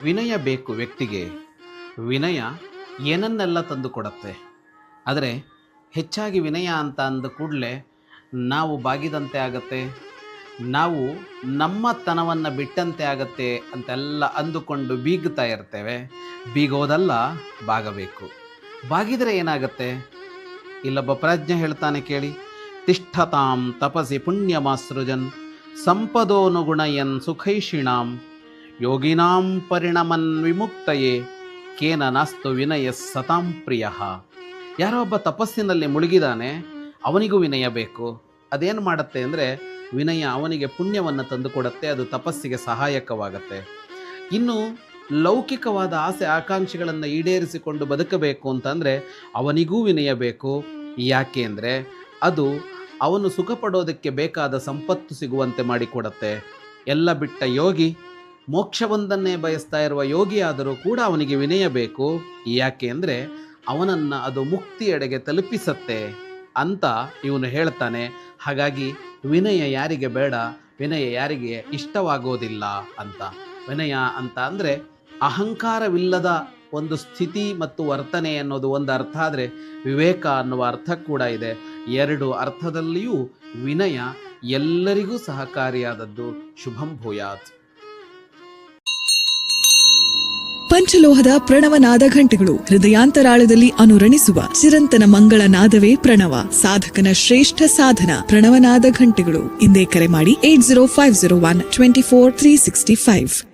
ವಿನಯ ಬೇಕು ವ್ಯಕ್ತಿಗೆ. ವಿನಯ ಏನನ್ನೆಲ್ಲ ತಂದು ಕೊಡುತ್ತೆ. ಆದರೆ ಹೆಚ್ಚಾಗಿ ವಿನಯ ಅಂತ ಅಂದ ಕೂಡಲೇ ನಾವು ಬಾಗಿದಂತೆ ಆಗತ್ತೆ, ನಾವು ನಮ್ಮತನವನ್ನು ಬಿಟ್ಟಂತೆ ಆಗತ್ತೆ ಅಂತೆಲ್ಲ ಅಂದುಕೊಂಡು ಬೀಗ್ತಾ ಇರ್ತೇವೆ. ಬೀಗೋದಲ್ಲ, ಬಾಗಬೇಕು. ಬಾಗಿದರೆ ಏನಾಗತ್ತೆ? ಇಲ್ಲೊಬ್ಬ ಪ್ರಜ್ಞೆ ಹೇಳ್ತಾನೆ ಕೇಳಿ. ತಿಷ್ಠತಾಂ ತಪಸಿ ಪುಣ್ಯಮಾಸೃಜನ್ ಸಂಪದೋನುಗುಣಯನ್ ಸುಖೈಷಿಣಾಂ ಯೋಗಿನಾಂ ಪರಿಣಮನ್ ವಿಮುಕ್ತಯೇ ಕೇನ ನಾಸ್ತು ವಿನಯ ಸತಾಂ ಪ್ರಿಯ. ಯಾರೋ ಒಬ್ಬ ತಪಸ್ಸಿನಲ್ಲಿ ಮುಳುಗಿದಾನೆ, ಅವನಿಗೂ ವಿನಯ ಬೇಕು. ಅದೇನು ಮಾಡುತ್ತೆ ಅಂದರೆ, ವಿನಯ ಅವನಿಗೆ ಪುಣ್ಯವನ್ನು ತಂದುಕೊಡುತ್ತೆ, ಅದು ತಪಸ್ಸಿಗೆ ಸಹಾಯಕವಾಗತ್ತೆ. ಇನ್ನು ಲೌಕಿಕವಾದ ಆಸೆ ಆಕಾಂಕ್ಷೆಗಳನ್ನು ಈಡೇರಿಸಿಕೊಂಡು ಬದುಕಬೇಕು ಅಂತಂದರೆ ಅವನಿಗೂ ವಿನಯ ಬೇಕು. ಯಾಕೆ ಅಂದರೆ ಅದು ಅವನು ಸುಖ ಪಡೋದಕ್ಕೆ ಬೇಕಾದ ಸಂಪತ್ತು ಸಿಗುವಂತೆ ಮಾಡಿಕೊಡುತ್ತೆ. ಎಲ್ಲ ಬಿಟ್ಟ ಯೋಗಿ, ಮೋಕ್ಷವೊಂದನ್ನೇ ಬಯಸ್ತಾ ಇರುವ ಯೋಗಿ ಆದರೂ ಕೂಡ ಅವನಿಗೆ ವಿನಯ ಬೇಕು. ಯಾಕೆ ಅಂದರೆ ಅವನನ್ನು ಅದು ಮುಕ್ತಿಯೆಡೆಗೆ ತಲುಪಿಸತ್ತೆ ಅಂತ ಇವನು ಹೇಳ್ತಾನೆ. ಹಾಗಾಗಿ ವಿನಯ ಯಾರಿಗೆ ಬೇಡ, ವಿನಯ ಯಾರಿಗೆ ಇಷ್ಟವಾಗೋದಿಲ್ಲ ಅಂತ. ವಿನಯ ಅಂತ ಅಂದರೆ ಅಹಂಕಾರವಿಲ್ಲದ ಒಂದು ಸ್ಥಿತಿ ಮತ್ತು ವರ್ತನೆ ಅನ್ನೋದು ಒಂದು ಅರ್ಥ ಆದರೆ, ವಿವೇಕ ಅನ್ನುವ ಅರ್ಥ ಕೂಡ ಇದೆ. ಎರಡು ಅರ್ಥದಲ್ಲಿಯೂ ವಿನಯ ಎಲ್ಲರಿಗೂ ಸಹಕಾರಿಯಾದದ್ದು. ಶುಭಂ ಭೂಯಾತ್. ಪಂಚಲೋಹದ ಪ್ರಣವನಾದ ಘಂಟೆಗಳು ಹೃದಯಾಂತರಾಳದಲ್ಲಿ ಅನುರಣಿಸುವ ಚಿರಂತನ ಮಂಗಳ ನಾದವೇ ಪ್ರಣವ. ಸಾಧಕನ ಶ್ರೇಷ್ಠ ಸಾಧನ ಪ್ರಣವನಾದ ಘಂಟೆಗಳು. ಇಂದೇ ಕರೆ ಮಾಡಿ 8050124365.